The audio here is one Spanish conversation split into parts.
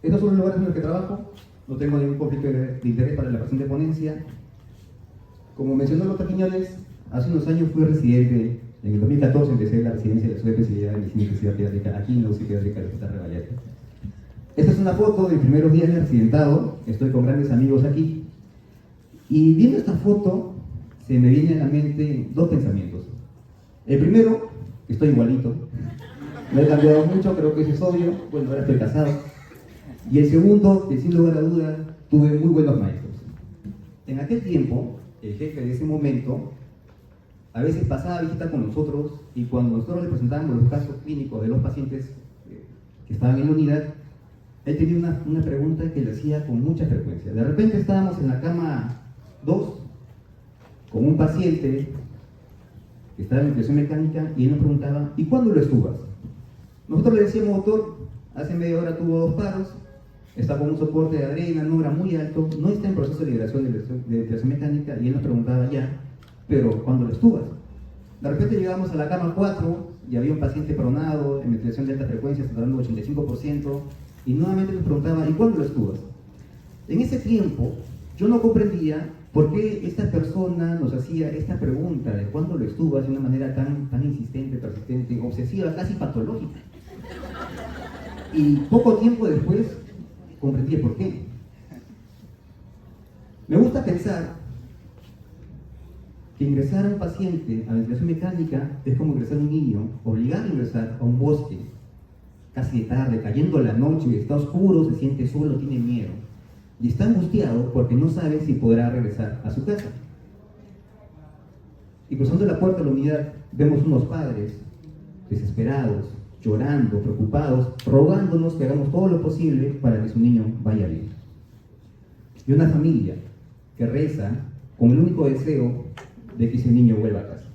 Estos son los lugares en los que trabajo, no tengo ningún conflicto de interés para la presente ponencia. Como mencionó Lota Quiñones, hace unos años fui residente. En el 2014 empecé la residencia de la subespecialidad de medicina intensiva pediátrica aquí en la UCI Pediátrica del Hospital Revallarta. Esta es una foto de mis primeros días de residentado. Estoy con grandes amigos aquí. Y viendo esta foto, se me vienen a la mente dos pensamientos. El primero, que estoy igualito. No he cambiado mucho, creo que eso es obvio. Bueno, ahora estoy casado. Y el segundo, que sin lugar a dudas, tuve muy buenos maestros. En aquel tiempo, el jefe de ese momento a veces pasaba visita con nosotros y cuando nosotros le presentábamos los casos clínicos de los pacientes que estaban en la unidad, él tenía una pregunta que le hacía con mucha frecuencia. De repente estábamos en la cama 2 con un paciente que estaba en ventilación mecánica y él nos preguntaba, ¿y cuándo lo estubas? Nosotros le decíamos, doctor, hace media hora tuvo 2 paros, está con un soporte de adrenalina, no era muy alto, no está en proceso de liberación de ventilación mecánica, y él nos preguntaba ya, pero ¿cuándo lo estubas? De repente llegamos a la cama 4 y había un paciente pronado en ventilación de alta frecuencia, está hablando del 85%, y nuevamente nos preguntaba, ¿y cuándo lo estubas? En ese tiempo yo no comprendía por qué esta persona nos hacía esta pregunta de cuándo lo estubas de una manera tan insistente, persistente, obsesiva, casi patológica. Y poco tiempo después comprendí por qué. Me gusta pensar que ingresar a un paciente a ventilación mecánica es como ingresar a un niño, obligar a ingresar a un bosque, casi de tarde, cayendo la noche, está oscuro, se siente solo, tiene miedo. Y está angustiado porque no sabe si podrá regresar a su casa. Y cruzando la puerta de la unidad, vemos unos padres desesperados, llorando, preocupados, rogándonos que hagamos todo lo posible para que su niño vaya bien. Y una familia que reza con el único deseo de que ese niño vuelva a casa.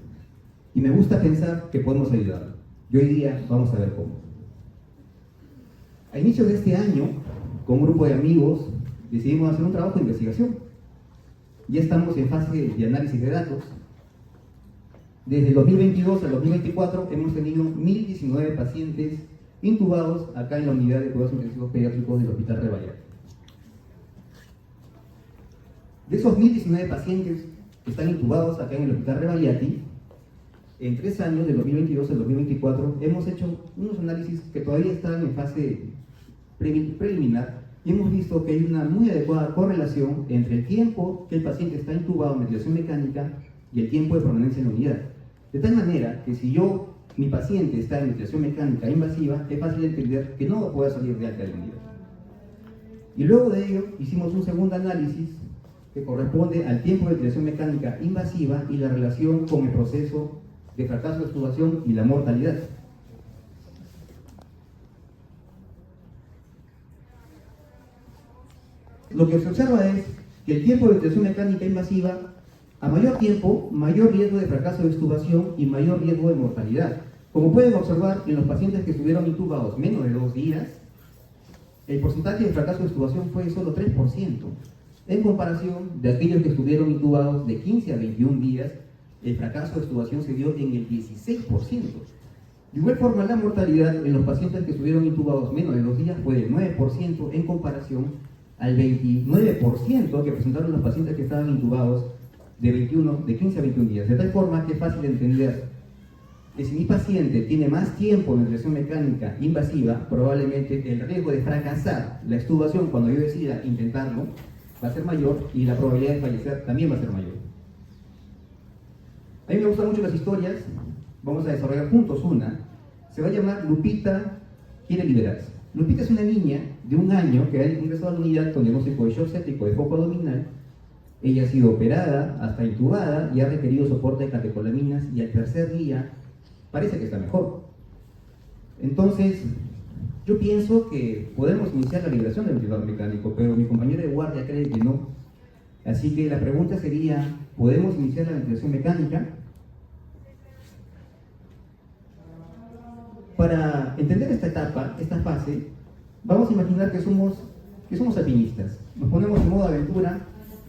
Y me gusta pensar que podemos ayudarlo. Y hoy día vamos a ver cómo. A inicios de este año, con un grupo de amigos, decidimos hacer un trabajo de investigación. Ya estamos en fase de análisis de datos. Desde el 2022 al 2024 hemos tenido 1.019 pacientes intubados acá en la unidad de cuidados intensivos pediátricos del Hospital Revallarta. De esos 1.019 pacientes que están intubados acá en el Hospital Revallarta, en 3 años, del 2022 al 2024, hemos hecho unos análisis que todavía están en fase preliminar y hemos visto que hay una muy adecuada correlación entre el tiempo que el paciente está intubado en ventilación mecánica y el tiempo de permanencia en la unidad. De tal manera que si mi paciente está en ventilación mecánica invasiva, es fácil de entender que no va a poder salir de alta de la unidad. Y luego de ello, hicimos un segundo análisis que corresponde al tiempo de ventilación mecánica invasiva y la relación con el proceso de fracaso de extubación y la mortalidad. Lo que se observa es que el tiempo de ventilación mecánica invasiva, a mayor tiempo, mayor riesgo de fracaso de extubación y mayor riesgo de mortalidad. Como pueden observar, en los pacientes que estuvieron intubados menos de 2 días, el porcentaje de fracaso de extubación fue de solo 3%, en comparación de aquellos que estuvieron intubados de 15 a 21 días, el fracaso de extubación se dio en el 16%. De igual forma, la mortalidad en los pacientes que estuvieron intubados menos de 2 días fue del 9% en comparación al 29% que presentaron los pacientes que estaban intubados de 15 a 21 días. De tal forma que es fácil de entender que si mi paciente tiene más tiempo en ventilación mecánica invasiva, probablemente el riesgo de fracasar la extubación cuando yo decida intentarlo va a ser mayor y la probabilidad de fallecer también va a ser mayor. A mí me gustan mucho las historias, vamos a desarrollar juntos una. Se va a llamar Lupita quiere liberarse. Lupita es una niña de 1 año que ha ingresado a la unidad con diagnóstico de shock séptico de foco abdominal. Ella ha sido operada, hasta intubada y ha requerido soporte de catecolaminas y al tercer día parece que está mejor. Entonces, yo pienso que podemos iniciar la liberación del ventilador mecánico, pero mi compañero de guardia cree que no. Así que la pregunta sería, ¿podemos iniciar la ventilación mecánica? Para entender esta etapa, esta fase, vamos a imaginar que somos alpinistas. Nos ponemos en modo aventura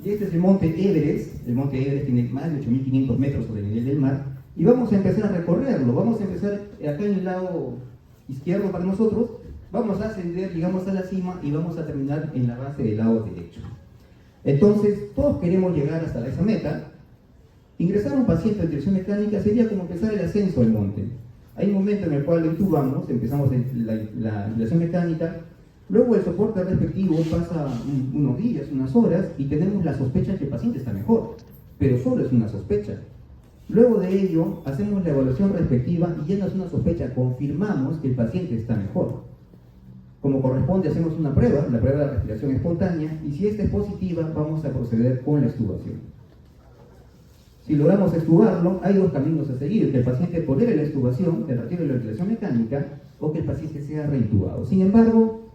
y este es el monte Everest. El monte Everest tiene más de 8.500 metros sobre el nivel del mar y vamos a empezar a recorrerlo. Vamos a empezar acá en el lado izquierdo para nosotros, vamos a ascender, llegamos a la cima y vamos a terminar en la base del lado derecho. Entonces, todos queremos llegar hasta esa meta. Ingresar a un paciente en ventilación mecánica sería como empezar el ascenso del monte. Hay un momento en el cual lo intubamos, empezamos la ventilación mecánica, luego el soporte respectivo pasa unos días, unas horas, y tenemos la sospecha de que el paciente está mejor, pero solo es una sospecha. Luego de ello, hacemos la evaluación respectiva y ya no es una sospecha, confirmamos que el paciente está mejor. Como corresponde, hacemos una prueba, la prueba de respiración espontánea, y si esta es positiva, vamos a proceder con la extubación. Si logramos extubarlo, hay dos caminos a seguir: que el paciente tolere la extubación, el retiro de la ventilación mecánica, o que el paciente sea reintubado. Sin embargo,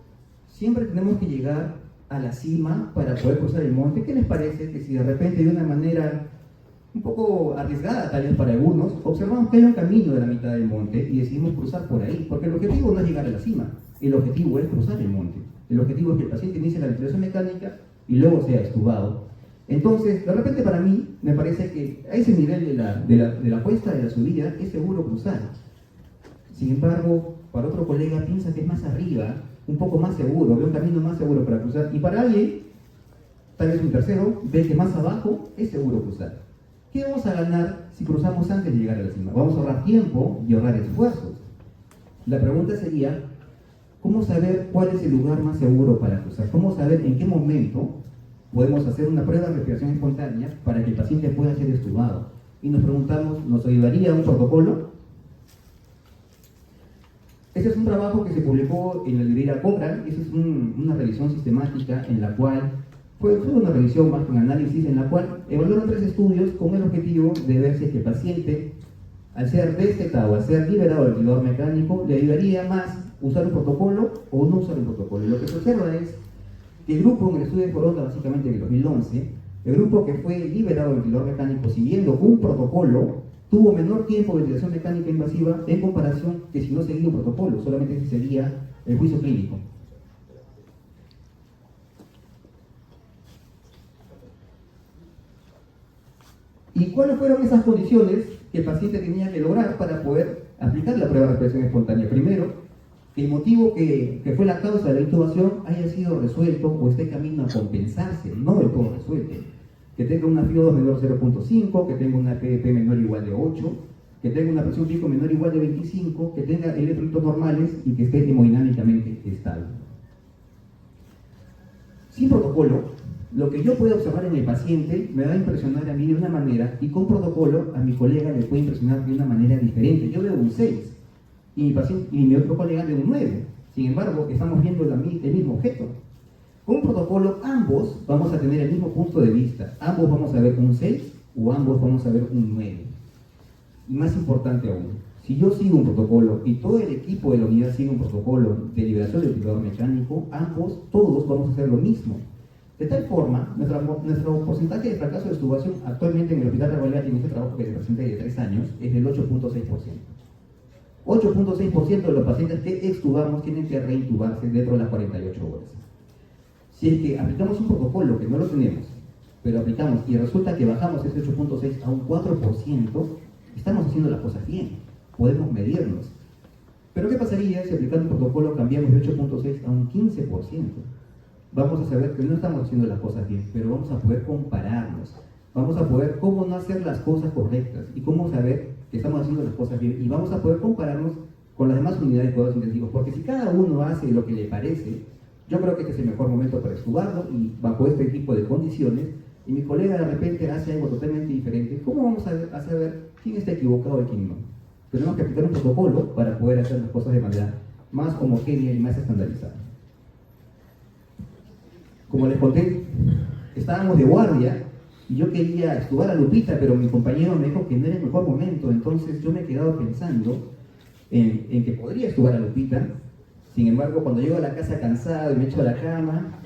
siempre tenemos que llegar a la cima para poder cruzar el monte. ¿Qué les parece que si de repente, de una manera un poco arriesgada tal vez para algunos, observamos que hay un camino de la mitad del monte y decidimos cruzar por ahí? Porque el objetivo no es llegar a la cima, el objetivo es cruzar el monte. El objetivo es que el paciente inicie la ventilación mecánica y luego sea extubado. Entonces, de repente para mí, me parece que a ese nivel de la cuesta, de la subida, es seguro cruzar. Sin embargo, para otro colega piensa que es más arriba, un poco más seguro, ve un camino más seguro para cruzar. Y para alguien, tal vez un tercero, ve que más abajo es seguro cruzar. ¿Qué vamos a ganar si cruzamos antes de llegar a la cima? Vamos a ahorrar tiempo y ahorrar esfuerzos. La pregunta sería, ¿cómo saber cuál es el lugar más seguro para cruzar? ¿Cómo saber en qué momento podemos hacer una prueba de respiración espontánea para que el paciente pueda ser extubado? Y nos preguntamos, ¿nos ayudaría un protocolo? Ese es un trabajo que se publicó en la librería Cochrane. Esa es una revisión sistemática en la cual fue una revisión más que un análisis, en la cual evaluaron 3 estudios con el objetivo de ver si es que el paciente, al ser destetado, al ser liberado del ventilador mecánico, le ayudaría más usar un protocolo o no usar un protocolo. Y lo que se observa es que el grupo, en el estudio de Foronda, básicamente en el 2011, el grupo que fue liberado del ventilador mecánico siguiendo un protocolo, tuvo menor tiempo de ventilación mecánica invasiva en comparación que si no seguía un protocolo, solamente si seguía el juicio clínico. ¿Y cuáles fueron esas condiciones que el paciente tenía que lograr para poder aplicar la prueba de respiración espontánea? Primero, que el motivo que fue la causa de la intubación haya sido resuelto o esté camino a compensarse, no del todo resuelto. Que tenga una FiO2 menor de 0.5, que tenga una PDP menor o igual de 8, que tenga una presión pico menor o igual de 25, que tenga electrolitos normales y que esté hemodinámicamente estable. Sin protocolo, lo que yo pueda observar en el paciente me va a impresionar a mí de una manera, y con protocolo a mi colega le puede impresionar de una manera diferente. Yo veo un 6 y mi otro colega ve un 9. Sin embargo, estamos viendo el mismo objeto. Con un protocolo ambos vamos a tener el mismo punto de vista. Ambos vamos a ver un 6 o ambos vamos a ver un 9. Y más importante aún, si yo sigo un protocolo y todo el equipo de la unidad sigue un protocolo de liberación del ventilador mecánico, todos vamos a hacer lo mismo. De tal forma, nuestro porcentaje de fracaso de extubación actualmente en el Hospital Revalida, en este trabajo que se presenta de 3 años, es del 8.6%. 8.6% de los pacientes que extubamos tienen que reintubarse dentro de las 48 horas. Si es que aplicamos un protocolo que no lo tenemos, pero aplicamos y resulta que bajamos ese 8.6 a un 4%, estamos haciendo las cosas bien, podemos medirnos. Pero ¿qué pasaría si aplicando un protocolo cambiamos de 8.6 a un 15%? Vamos a saber que no estamos haciendo las cosas bien, pero vamos a poder compararnos. Vamos a poder cómo no hacer las cosas correctas y cómo saber que estamos haciendo las cosas bien. Y vamos a poder compararnos con las demás unidades de cuidados intensivos, porque si cada uno hace lo que le parece, yo creo que este es el mejor momento para extubarlo y bajo este tipo de condiciones, y mi colega de repente hace algo totalmente diferente. ¿Cómo vamos a saber quién está equivocado y quién no? Tenemos que aplicar un protocolo para poder hacer las cosas de manera más homogénea y más estandarizada. Como les conté, estábamos de guardia y yo quería extubar a Lupita, pero mi compañero me dijo que no era el mejor momento. Entonces yo me he quedado pensando en que podría extubar a Lupita. Sin embargo, cuando llego a la casa cansado y me echo a la cama,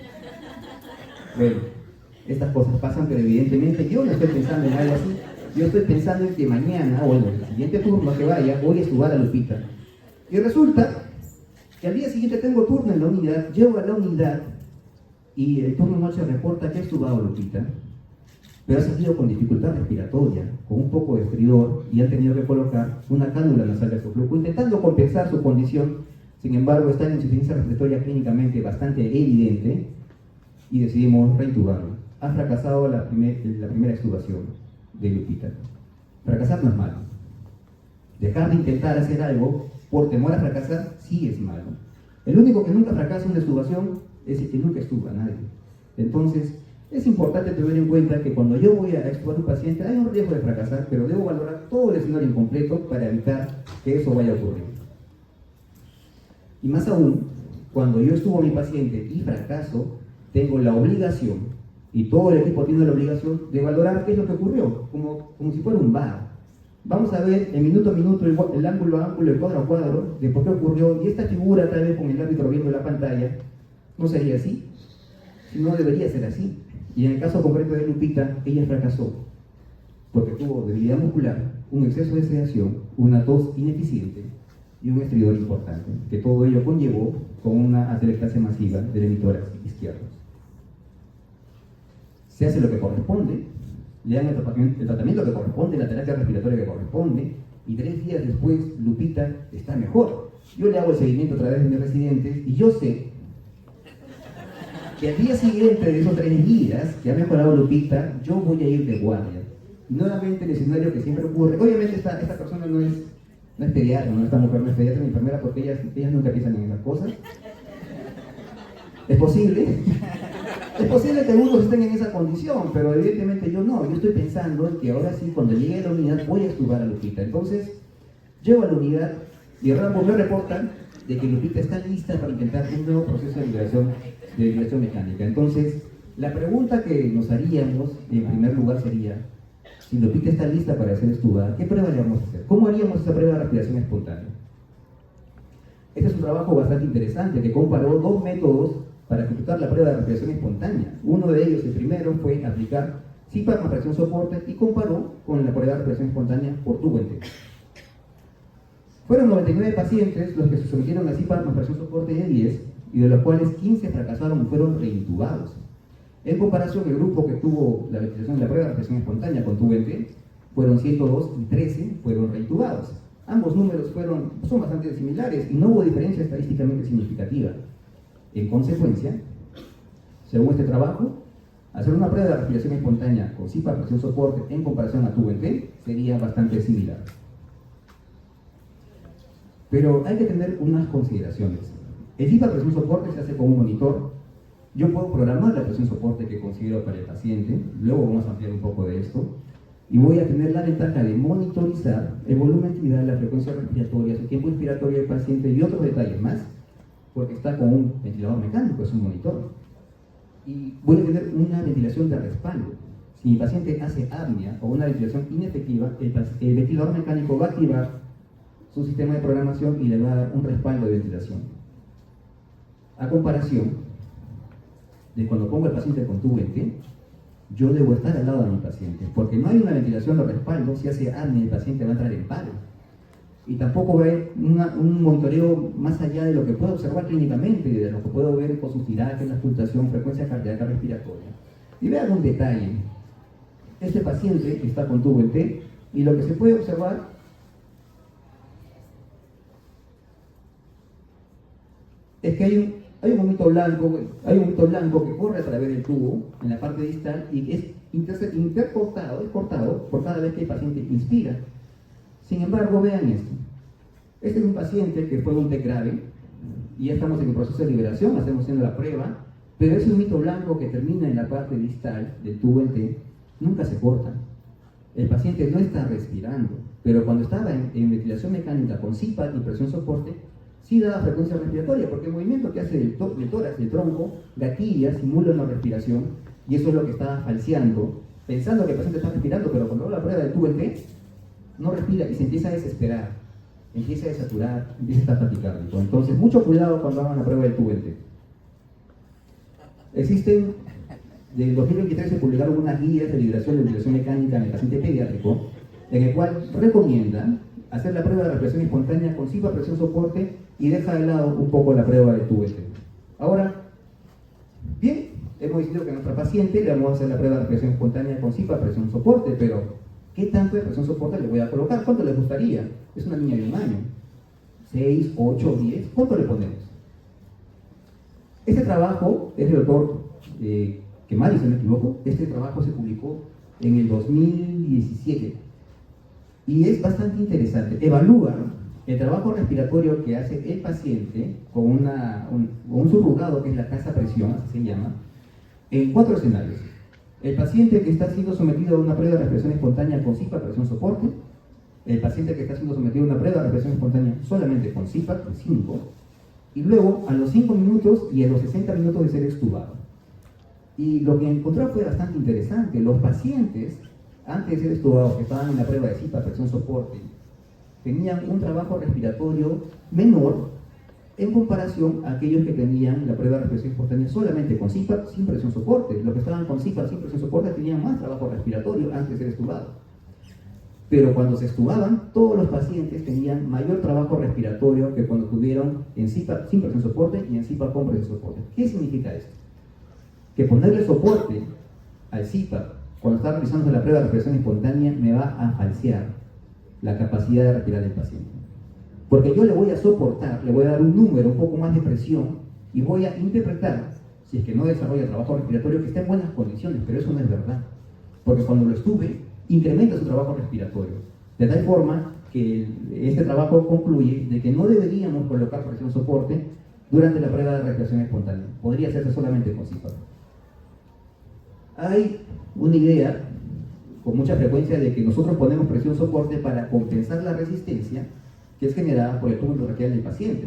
bueno, estas cosas pasan, pero evidentemente yo no estoy pensando en algo así. Yo estoy pensando en que mañana, o en el siguiente turno que vaya, voy a extubar a Lupita. Y resulta que al día siguiente tengo turno en la unidad, llego a la unidad y el turno noche reporta que ha extubado a Lupita, pero ha salido con dificultad respiratoria, con un poco de estridor, y han tenido que colocar una cánula nasal de soflujo, intentando compensar su condición. Sin embargo, está en insuficiencia respiratoria clínicamente bastante evidente y decidimos reintubarlo. Ha fracasado la primera extubación de Lupita. Fracasar no es malo. Dejar de intentar hacer algo por temor a fracasar sí es malo. El único que nunca fracasa en una extubación es el que nunca extuba a nadie. Entonces, es importante tener en cuenta que cuando yo voy a extubar a un paciente hay un riesgo de fracasar, pero debo valorar todo el escenario incompleto para evitar que eso vaya a ocurrir. Y más aún, cuando yo extubo a mi paciente y fracaso, tengo la obligación, y todo el equipo tiene la obligación, de valorar qué es lo que ocurrió, como si fuera un bar. Vamos a ver en minuto a minuto, el ángulo a ángulo, el cuadro a cuadro, de por qué ocurrió, y esta figura, tal vez con el árbitro viendo la pantalla, no sería así, no debería ser así. Y en el caso concreto de Lupita, ella fracasó, porque tuvo debilidad muscular, un exceso de sedación, una tos ineficiente y un estridor importante, que todo ello conllevó con una atelectasia masiva del hemitórax izquierdo. Se hace lo que corresponde, le dan el tratamiento que corresponde, la terapia respiratoria que corresponde, y 3 días después Lupita está mejor. Yo le hago el seguimiento a través de mis residentes y yo sé que al día siguiente de esos 3 días que ha mejorado Lupita, yo voy a ir de guardia. Y nuevamente el escenario que siempre ocurre, obviamente esta persona no es pediatra, no esta mujer no es pediatra ni enfermera, porque ellas nunca piensan en esas cosas. Es posible que algunos estén en esa condición, pero evidentemente yo no. Yo estoy pensando en que ahora sí, cuando llegue a la unidad, voy a extubar a Lupita. Entonces, llego a la unidad y Rambo me reportan de que Lupita está lista para intentar un nuevo proceso de liberación mecánica. Entonces, la pregunta que nos haríamos, en primer lugar, sería: si Lupita está lista para ser extubada, ¿qué prueba le vamos a hacer? ¿Cómo haríamos esa prueba de respiración espontánea? Este es un trabajo bastante interesante que comparó 2 métodos para ejecutar la prueba de respiración espontánea. Uno de ellos, el primero, fue aplicar CPAP más presión soporte y comparó con la prueba de respiración espontánea por tubo entero. Fueron 99 pacientes los que se sometieron a CPAP más presión soporte de 10, y de los cuales 15 fracasaron y fueron reintubados. En comparación, el grupo que tuvo la ventilación de la prueba de respiración espontánea con tubo entero fueron 102 y 13 fueron reintubados. Ambos números son bastante similares y no hubo diferencia estadísticamente significativa. En consecuencia, según este trabajo, hacer una prueba de respiración espontánea con CPAP presión soporte en comparación a tubo entero sería bastante similar. Pero hay que tener unas consideraciones. El CPAP presión soporte se hace con un monitor. Yo puedo programar la presión soporte que considero para el paciente, luego vamos a ampliar un poco de esto, y voy a tener la ventaja de monitorizar el volumen de actividad, la frecuencia respiratoria, el tiempo inspiratorio del paciente y otros detalles más, porque está con un ventilador mecánico, es un monitor. Y voy a tener una ventilación de respaldo. Si mi paciente hace apnea o una ventilación inefectiva, el ventilador mecánico va a activar su sistema de programación y le va a dar un respaldo de ventilación. A comparación de cuando pongo al paciente con tubo entero, yo debo estar al lado de mi paciente, porque no hay una ventilación de respaldo. Si hace apnea, el paciente va a entrar en paro. Y tampoco va a haber un monitoreo más allá de lo que puedo observar clínicamente, de lo que puedo ver con sus tirajes, la fluctuación, frecuencia cardíaca respiratoria. Y vean un detalle. Este paciente está con tubo entero y lo que se puede observar es que hay un humito blanco que corre a través del tubo en la parte distal y es cortado por cada vez que el paciente inspira. Sin embargo, vean esto. Este es un paciente que fue un TEC grave y ya estamos en el proceso de liberación, estamos haciendo la prueba, pero ese humito blanco que termina en la parte distal del tubo entero nunca se corta. El paciente no está respirando, pero cuando estaba en ventilación mecánica con CPAP y presión soporte, sí daba frecuencia respiratoria, porque el movimiento que hace el tórax, el tronco, gatilla, simula una respiración, y eso es lo que estaba falseando, pensando que el paciente está respirando, pero cuando hago la prueba del tubo entero, no respira y se empieza a desesperar, empieza a desaturar, empieza a estar taquicárdico. Entonces, mucho cuidado cuando hagan la prueba del tubo entero. Existen, desde 2023 se publicaron unas guías de liberación de ventilación mecánica en el paciente pediátrico, en el cual recomiendan hacer la prueba de respiración espontánea con CPAP presión soporte y deja de lado un poco la prueba del tubo entero. Ahora, bien, hemos decidido que a nuestra paciente le vamos a hacer la prueba de respiración espontánea con CPAP presión soporte, pero ¿qué tanto de presión soporte le voy a colocar? ¿Cuánto les gustaría? Es una niña de 1 año. 6, 8, 10, ¿cuánto le ponemos? Este trabajo es del autor Kemali, si no me equivoco. Este trabajo se publicó en el 2017 y es bastante interesante. Evalúa el trabajo respiratorio que hace el paciente con un subrogado, que es la tasa presión, así se llama, en 4 escenarios. El paciente que está siendo sometido a una prueba de respiración espontánea con CPAP, presión soporte. El paciente que está siendo sometido a una prueba de respiración espontánea solamente con CPAP, 5. Y luego a los 5 minutos y a los 60 minutos de ser extubado. Y lo que encontró fue bastante interesante. Los pacientes, antes de ser extubados, que estaban en la prueba de CPAP, presión soporte, tenían un trabajo respiratorio menor en comparación a aquellos que tenían la prueba de respiración espontánea solamente con CPAP, sin presión soporte. Los que estaban con CPAP, sin presión soporte, tenían más trabajo respiratorio antes de ser extubados. Pero cuando se extubaban, todos los pacientes tenían mayor trabajo respiratorio que cuando tuvieron en CPAP sin presión soporte y en CPAP con presión soporte. ¿Qué significa esto? Que ponerle soporte al CPAP cuando está realizando la prueba de respiración espontánea me va a falsear la capacidad de respirar del paciente. Porque yo le voy a soportar, le voy a dar un número, un poco más de presión, y voy a interpretar, si es que no desarrolla trabajo respiratorio, que está en buenas condiciones, pero eso no es verdad. Porque cuando lo estube, incrementa su trabajo respiratorio. De tal forma que este trabajo concluye de que no deberíamos colocar presión soporte durante la prueba de respiración espontánea. Podría hacerse solamente con CPAP. Hay una idea con mucha frecuencia de que nosotros ponemos presión soporte para compensar la resistencia que es generada por el tubo endorraquial del paciente.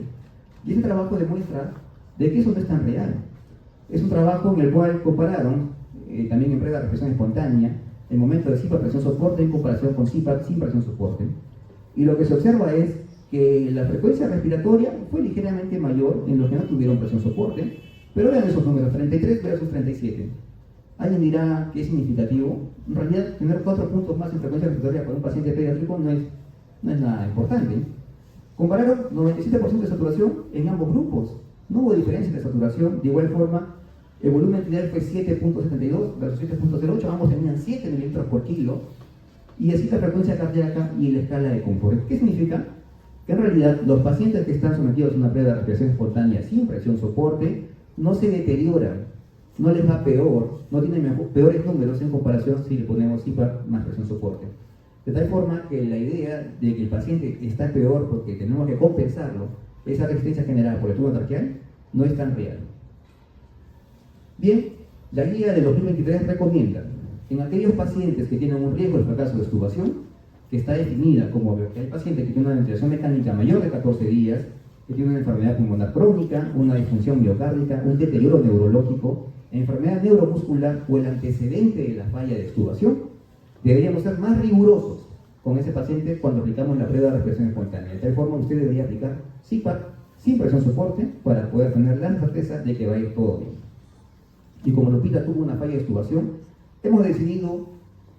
Y ese trabajo demuestra de que eso no es tan real. Es un trabajo en el cual compararon, también en prueba de respiración espontánea, el momento de CPAP presión soporte en comparación con CPAP sin presión soporte. Y lo que se observa es que la frecuencia respiratoria fue ligeramente mayor en los que no tuvieron presión soporte, pero vean esos números, 33 versus 37. Alguien dirá que es significativo. En realidad, tener 4 puntos más en frecuencia respiratoria para un paciente pediátrico no es nada importante. Compararon 97% de saturación en ambos grupos. No hubo diferencia de saturación. De igual forma, el volumen arterial fue 7.72 versus 7.08. Ambos tenían 7 mililitros por kilo. Y así la frecuencia cardíaca y la escala de confort. ¿Qué significa? Que en realidad los pacientes que están sometidos a una prueba de respiración espontánea sin presión soporte no se deterioran, no les va peor, no tienen peores números en comparación si le ponemos CPAP más presión soporte. De tal forma que la idea de que el paciente está peor porque tenemos que compensarlo, esa resistencia generada por el tubo traqueal, no es tan real. Bien, la guía de 2023 recomienda en aquellos pacientes que tienen un riesgo de fracaso de extubación, que está definida como que hay pacientes que tienen una ventilación mecánica mayor de 14 días, que tienen una enfermedad pulmonar crónica, una disfunción miocárdica, un deterioro neurológico, enfermedad neuromuscular o el antecedente de la falla de extubación, deberíamos ser más rigurosos con ese paciente cuando aplicamos la prueba de respiración espontánea. De tal forma, usted debería aplicar CPAP sin presión soporte para poder tener la certeza de que va a ir todo bien. Y como Lupita tuvo una falla de extubación, hemos decidido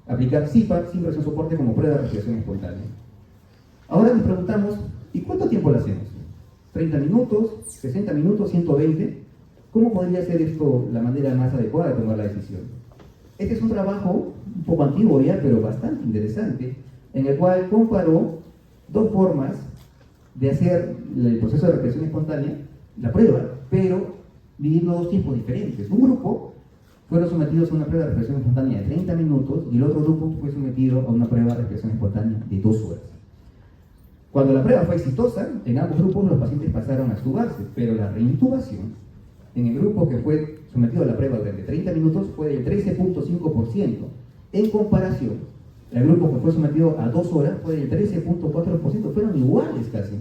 aplicar CPAP sin presión soporte como prueba de respiración espontánea. Ahora nos preguntamos, ¿y cuánto tiempo lo hacemos? ¿30 minutos? ¿60 minutos? ¿120? ¿Cómo podría ser esto la manera más adecuada de tomar la decisión? Este es un trabajo un poco antiguo ya, pero bastante interesante, en el cual comparó 2 formas de hacer el proceso de respiración espontánea, la prueba, pero dividiendo 2 tiempos diferentes. Un grupo fueron sometidos a una prueba de respiración espontánea de 30 minutos y el otro grupo fue sometido a una prueba de respiración espontánea de 2 horas. Cuando la prueba fue exitosa, en ambos grupos los pacientes pasaron a extubarse, pero la reintubación en el grupo que fue sometido a la prueba durante 30 minutos fue del 13.5%. En comparación, el grupo que fue sometido a 2 horas fue del 13.4%. Fueron iguales casi.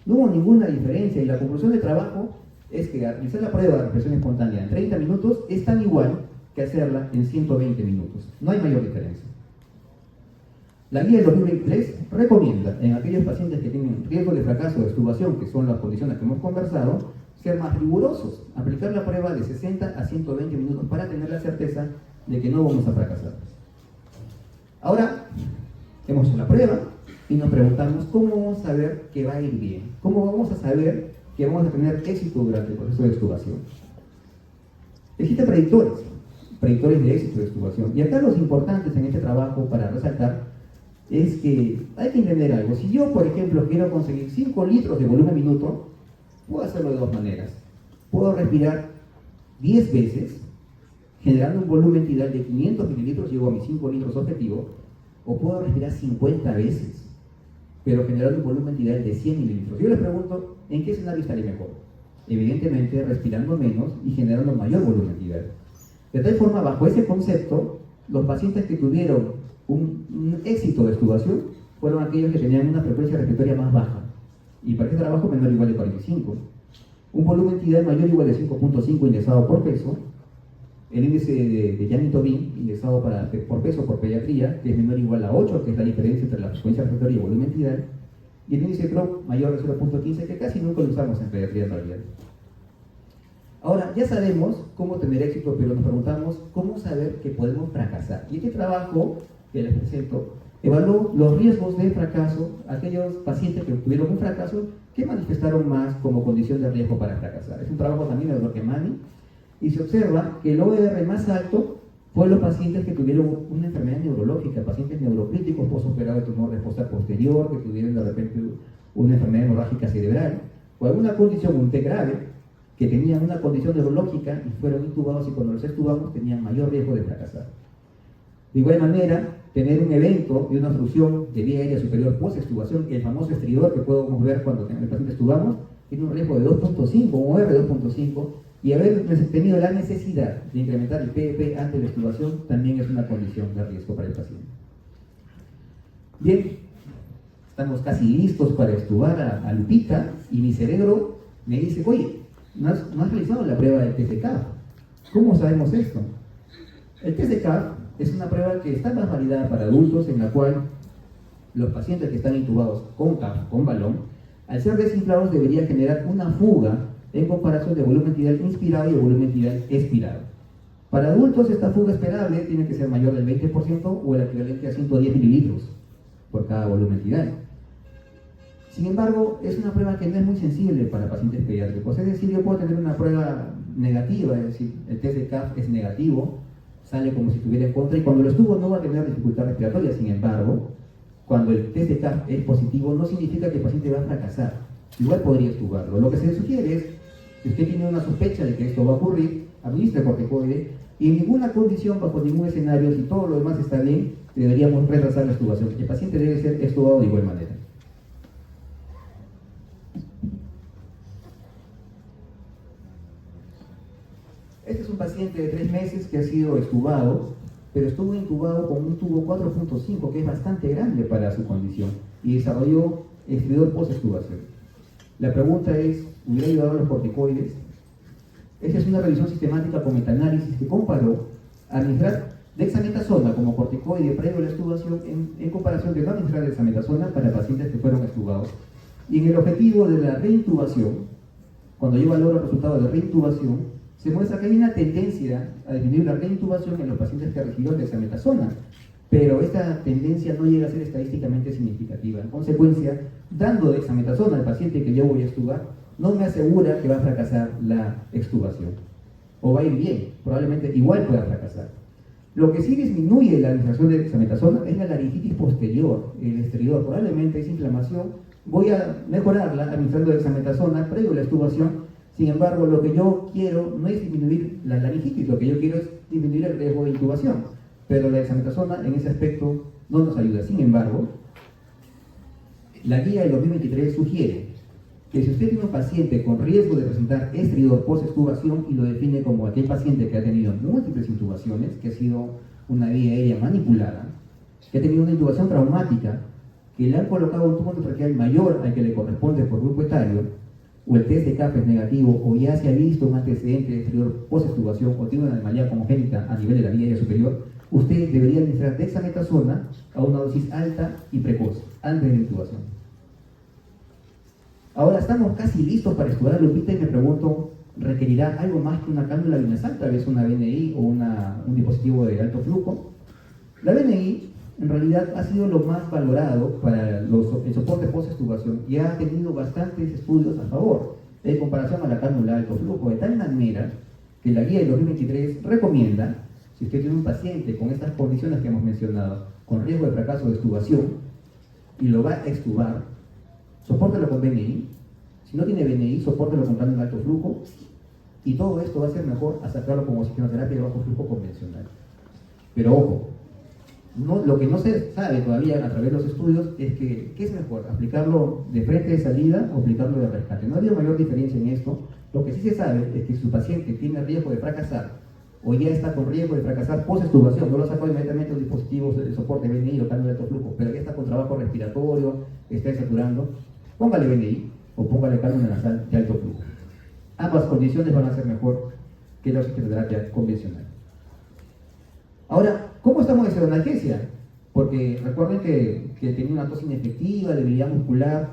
No hubo ninguna diferencia y la conclusión del trabajo es que realizar la prueba de respiración espontánea en 30 minutos es tan igual que hacerla en 120 minutos. No hay mayor diferencia. La guía del 2023 recomienda en aquellos pacientes que tienen riesgo de fracaso de extubación, que son las condiciones que hemos conversado, ser más rigurosos, aplicar la prueba de 60 a 120 minutos para tener la certeza de que no vamos a fracasar. Ahora, hemos hecho la prueba y nos preguntamos cómo vamos a saber que va a ir bien, cómo vamos a saber que vamos a tener éxito durante el proceso de extubación. Existen predictores de éxito de extubación, y acá los importantes en este trabajo para resaltar es que hay que entender algo. Si yo, por ejemplo, quiero conseguir 5 litros de volumen minuto, puedo hacerlo de dos maneras. Puedo respirar 10 veces, generando un volumen tidal de 500 mililitros, llego a mis 5 litros objetivo, o puedo respirar 50 veces, pero generando un volumen tidal de 100 mililitros. Yo les pregunto, ¿en qué escenario estaría mejor? Evidentemente, respirando menos y generando mayor volumen tidal. De tal forma, bajo ese concepto, los pacientes que tuvieron un éxito de extubación fueron aquellos que tenían una frecuencia respiratoria más baja, y para este trabajo menor o igual de 45. Un volumen tidal mayor o igual de 5.5 indexado por peso, el índice de Janin-Tobin indexado por peso por pediatría, que es menor o igual a 8, que es la diferencia entre la frecuencia respiratoria y el volumen tidal, y el índice CROP mayor de 0.15, que casi nunca lo usamos en pediatría en realidad. Ahora, ya sabemos cómo tener éxito, pero nos preguntamos cómo saber que podemos fracasar. Y este trabajo que les presento evaluó los riesgos de fracaso, aquellos pacientes que tuvieron un fracaso que manifestaron más como condición de riesgo para fracasar. Es un trabajo también del doctor Kemani, y se observa que el OR más alto fue los pacientes que tuvieron una enfermedad neurológica, pacientes neurocríticos postoperados de tumor de fosa posterior, que tuvieron de repente una enfermedad hemorrágica cerebral, o alguna condición, un T grave, que tenían una condición neurológica y fueron intubados, y cuando los extubamos tenían mayor riesgo de fracasar. De igual manera, tener un evento de una obstrucción de vía aérea superior post-extubación, el famoso estridor que podemos ver cuando el paciente extubamos, tiene un riesgo de 2.5, un OR de 2.5, y haber tenido la necesidad de incrementar el PEP antes de la extubación también es una condición de riesgo para el paciente. Bien, estamos casi listos para extubar a Lupita, y mi cerebro me dice, oye, ¿no has realizado la prueba del TCCAF? ¿Cómo sabemos esto? El TCCAF es una prueba que está más validada para adultos, en la cual los pacientes que están intubados con CAF, con balón, al ser desinflados debería generar una fuga en comparación de volumen tidal inspirado y volumen tidal expirado. Para adultos, esta fuga esperable tiene que ser mayor del 20% o el equivalente a 110 mililitros por cada volumen tidal. Sin embargo, es una prueba que no es muy sensible para pacientes pediátricos. Es decir, yo puedo tener una prueba negativa, es decir, el test de CAF es negativo, sale como si estuviera en contra, y cuando lo estuvo no va a tener dificultad respiratoria. Sin embargo, cuando el test de CAF es positivo, no significa que el paciente va a fracasar. Igual podría extubarlo. Lo que se sugiere es, si usted tiene una sospecha de que esto va a ocurrir, administre corticoide, y en ninguna condición, bajo ningún escenario, si todo lo demás está bien, deberíamos retrasar la extubación. El paciente debe ser extubado de igual manera. Este es un paciente de 3 meses que ha sido extubado, pero estuvo intubado con un tubo 4.5, que es bastante grande para su condición, y desarrolló estridor post-extubación. La pregunta es, ¿hubiera ayudado a los corticoides? Esta es una revisión sistemática con metaanálisis que comparó administrar dexametasona como corticoide previo a la extubación en comparación de no administrar dexametasona para pacientes que fueron extubados. Y en el objetivo de la reintubación, cuando yo valoro el resultado de reintubación, se muestra que hay una tendencia a disminuir la reintubación en los pacientes que recibieron dexametasona, pero esta tendencia no llega a ser estadísticamente significativa. En consecuencia, dando dexametasona al paciente que yo voy a extubar, no me asegura que va a fracasar la extubación. O va a ir bien, probablemente igual pueda fracasar. Lo que sí disminuye la administración de dexametasona es la laringitis posterior, el estridor. Probablemente esa inflamación voy a mejorarla administrando dexametasona previo a la extubación. Sin embargo, lo que yo quiero no es disminuir la laringitis, lo que yo quiero es disminuir el riesgo de intubación. Pero la dexametasona en ese aspecto no nos ayuda. Sin embargo, la guía del 2023 sugiere que si usted tiene un paciente con riesgo de presentar estridor post-extubación y lo define como aquel paciente que ha tenido múltiples intubaciones, que ha sido una vía aérea manipulada, que ha tenido una intubación traumática, que le han colocado un tumor traqueal mayor al que le corresponde por grupo etario, o el test de CAF es negativo, o ya se ha visto un antecedente de estridor post-extubación, o tiene una anomalía congénita a nivel de la vía aérea superior, usted debería administrar dexametasona a una dosis alta y precoz, antes de la intubación. Ahora estamos casi listos para extubar a Lupita y me pregunto, ¿requerirá algo más que una cánula linasal, tal vez una BNI o un dispositivo de alto flujo? La BNI en realidad ha sido lo más valorado para el soporte post-extubación y ha tenido bastantes estudios a favor en comparación a la cánula de alto flujo, de tal manera que la guía del 2023 recomienda, si usted tiene un paciente con estas condiciones que hemos mencionado, con riesgo de fracaso de extubación, y lo va a extubar, sopórtelo con BNI. Si no tiene BNI, sopórtelo con cánula de alto flujo, y todo esto va a ser mejor a sacarlo como oxigenoterapia de bajo flujo convencional. Pero ojo, lo que no se sabe todavía a través de los estudios es que, ¿qué es mejor? ¿Aplicarlo de frente de salida o aplicarlo de rescate? No ha habido mayor diferencia en esto. Lo que sí se sabe es que si su paciente tiene riesgo de fracasar o ya está con riesgo de fracasar post-extubación, no lo sacó inmediatamente un dispositivo de soporte BNI o cánula de alto flujo, pero ya está con trabajo respiratorio, está saturando, póngale BNI o póngale cánula nasal de alto flujo. Ambas condiciones van a ser mejor que la oxigenoterapia convencional. Ahora, ¿cómo estamos de seroanalgesia? Porque recuerden que tenía una tos inefectiva, debilidad muscular.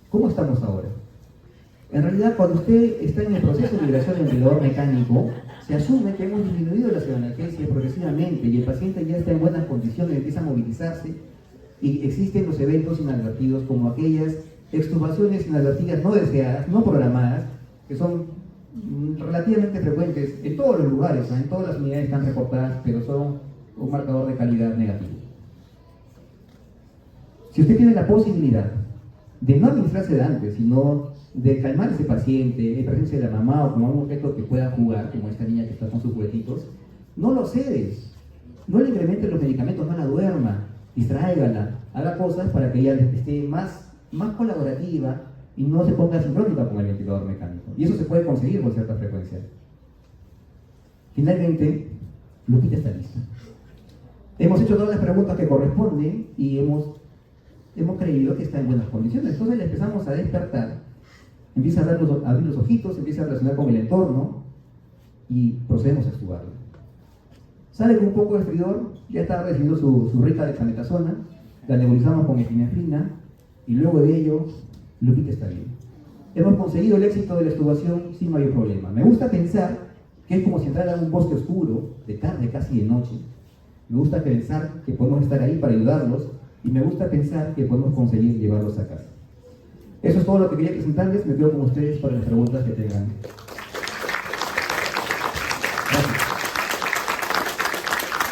¿Cómo estamos ahora? En realidad, cuando usted está en el proceso de liberación del ventilador mecánico, se asume que hemos disminuido la seroanalgesia progresivamente y el paciente ya está en buenas condiciones, empieza a movilizarse y existen los eventos inadvertidos como aquellas extubaciones inadvertidas no deseadas, no programadas, que son relativamente frecuentes en todos los lugares, en todas las unidades están reportadas, pero son un marcador de calidad negativo. Si usted tiene la posibilidad de no administrar sedantes, sino de calmar a ese paciente en presencia de la mamá o como un objeto que pueda jugar, como esta niña que está con sus juguetitos, no lo cedes, no le incremente los medicamentos, no la duerma, distráigala, haga cosas para que ella esté más colaborativa y no se ponga sincrónica con el ventilador mecánico. Y eso se puede conseguir con cierta frecuencia. Finalmente, Lupita está lista. Hemos hecho todas las preguntas que corresponden y hemos creído que está en buenas condiciones. Entonces le empezamos a despertar, empieza a abrir los ojitos, empieza a relacionar con el entorno y procedemos a extubarlo. Sale con un poco de fridor, ya está recibiendo su rica dexametasona, la nebulizamos con epinefrina y luego de ello, Lupita está bien. Hemos conseguido el éxito de la extubación sin mayor problema. Me gusta pensar que es como si entrara en un bosque oscuro, de tarde, casi de noche. Me gusta pensar que podemos estar ahí para ayudarlos y me gusta pensar que podemos conseguir llevarlos a casa. Eso es todo lo que quería presentarles. Me quedo con ustedes para las preguntas que tengan.